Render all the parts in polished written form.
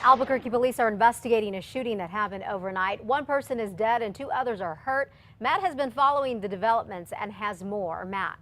Albuquerque police are investigating a shooting that happened overnight. One person is dead and two others are hurt. Matt has been following the developments and has more. Matt.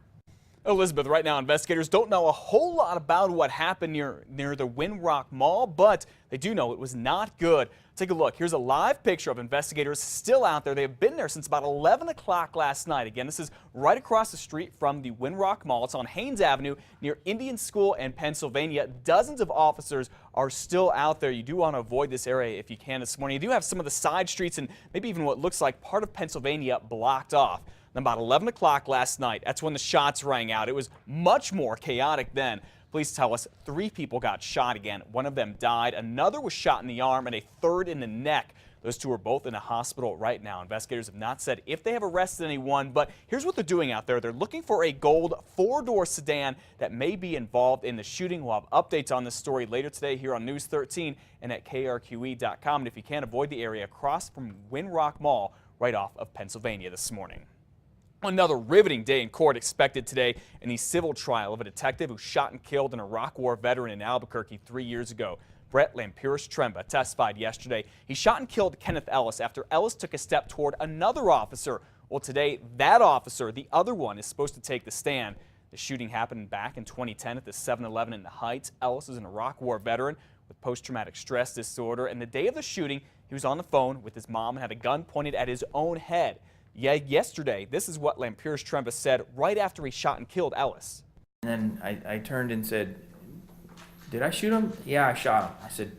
Elizabeth, right now investigators don't know a whole lot about what happened near the Windrock Mall, but they do know it was not good. Take a look. Here's a live picture of investigators still out there. They have been there since about 11 o'clock last night. Again, this is right across the street from the Windrock Mall. It's on Haynes Avenue near Indian School and Pennsylvania. Dozens of officers are still out there. You do want to avoid this area if you can this morning. You do have some of the side streets and maybe even what looks like part of Pennsylvania blocked off. Then about 11 o'clock last night, that's when the shots rang out. It was much more chaotic then. Police tell us 3 people got shot again. One of them died. Another was shot in the arm and a third in the neck. Those 2 are both in a hospital right now. Investigators have not said if they have arrested anyone, but here's what they're doing out there. They're looking for a gold 4-door sedan that may be involved in the shooting. We'll have updates on this story later today here on News 13 and at KRQE.com. And if you can, avoid the area across from Windrock Mall right off of Pennsylvania this morning. Another riveting day in court expected today in the civil trial of a detective who shot and killed an Iraq War veteran in Albuquerque 3 years ago. Brett Lampiris-Tremba testified yesterday. He shot and killed Kenneth Ellis after Ellis took a step toward another officer. Well, today, that officer, the other one, is supposed to take the stand. The shooting happened back in 2010 at the 7-Eleven in the Heights. Ellis is an Iraq War veteran with post-traumatic stress disorder, and the day of the shooting, he was on the phone with his mom and had a gun pointed at his own head. Yesterday, this is what Lampiris-Tremba said right after he shot and killed Ellis. And then I turned and said, "Did I shoot him?" "Yeah, I shot him." I said,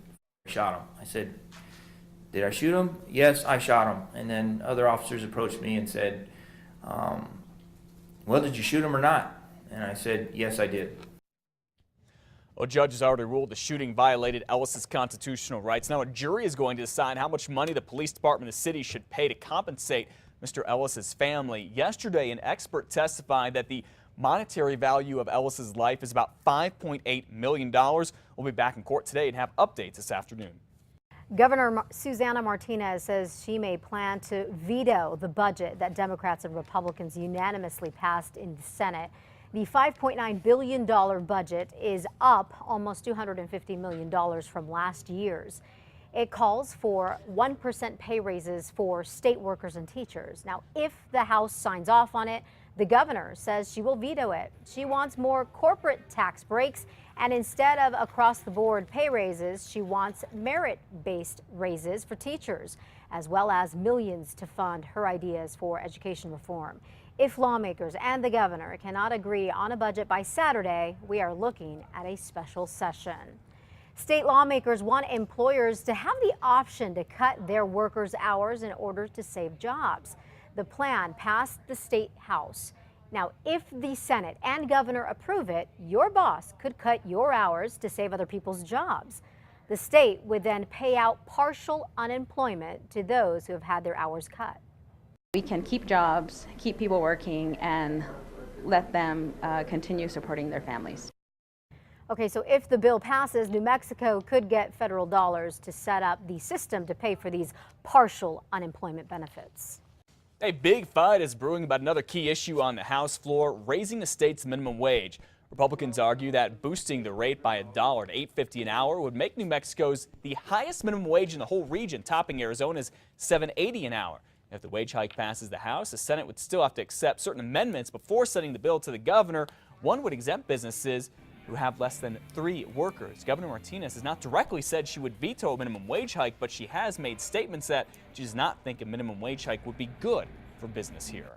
"I shot him." I said, "Did I shoot him?" "Yes, I shot him." And then other officers approached me and said, "Well, did you shoot him or not?" And I said, "Yes, I did." Well, a judge has already ruled the shooting violated Ellis's constitutional rights. Now a jury is going to decide how much money the police department of the city should pay to compensate Mr. Ellis's family. Yesterday, an expert testified that the monetary value of Ellis's life is about $5.8 million. We'll be back in court today and have updates this afternoon. Governor Susana Martinez says she may plan to veto the budget that Democrats and Republicans unanimously passed in the Senate. The $5.9 billion budget is up almost $250 million from last year's. It calls for 1% pay raises for state workers and teachers. Now, if the House signs off on it, the governor says she will veto it. She wants more corporate tax breaks, and instead of across-the-board pay raises, she wants merit-based raises for teachers, as well as millions to fund her ideas for education reform. If lawmakers and the governor cannot agree on a budget by Saturday, we are looking at a special session. State lawmakers want employers to have the option to cut their workers' hours in order to save jobs. The plan passed the state house. Now, if the Senate and governor approve it, your boss could cut your hours to save other people's jobs. The state would then pay out partial unemployment to those who have had their hours cut. We can keep jobs, keep people working, and let them continue supporting their families. Okay, so if the bill passes, New Mexico could get federal dollars to set up the system to pay for these partial unemployment benefits. A big fight is brewing about another key issue on the House floor, raising the state's minimum wage. Republicans argue that boosting the rate by $1 to $8.50 an hour would make New Mexico's the highest minimum wage in the whole region, topping Arizona's $7.80 an hour. If the wage hike passes the House, the Senate would still have to accept certain amendments before sending the bill to the governor. One would exempt businesses who have less than 3 workers. Governor Martinez has not directly said she would veto a minimum wage hike, but she has made statements that she does not think a minimum wage hike would be good for business here.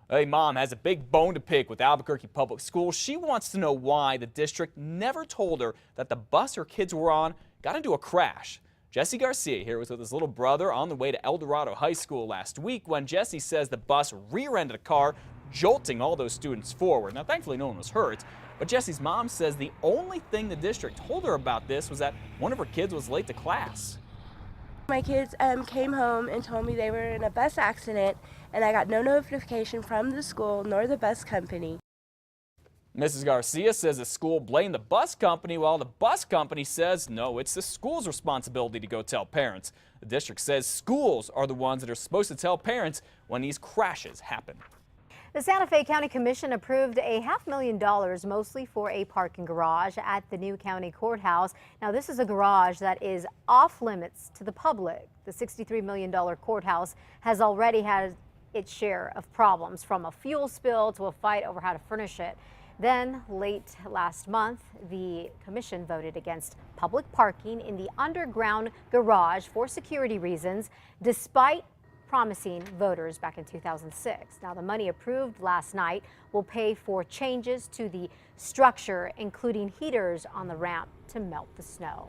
A mom has a big bone to pick with Albuquerque Public Schools. She wants to know why the district never told her that the bus her kids were on got into a crash. Jesse Garcia here was with his little brother on the way to El Dorado High School last week when Jesse says the bus rear-ended a car, jolting all those students forward. Now, thankfully, no one was hurt. But Jesse's mom says the only thing the district told her about this was that one of her kids was late to class. My kids came home and told me they were in a bus accident, and I got no notification from the school nor the bus company. Mrs. Garcia says the school blamed the bus company, while the bus company says no, it's the school's responsibility to go tell parents. The district says schools are the ones that are supposed to tell parents when these crashes happen. The Santa Fe County Commission approved a $500,000 mostly for a parking garage at the new county courthouse. Now, this is a garage that is off limits to the public. The $63 million courthouse has already had its share of problems, from a fuel spill to a fight over how to furnish it. Then, late last month, the commission voted against public parking in the underground garage for security reasons, despite promising voters back in 2006. Now, the money approved last night will pay for changes to the structure, including heaters on the ramp to melt the snow.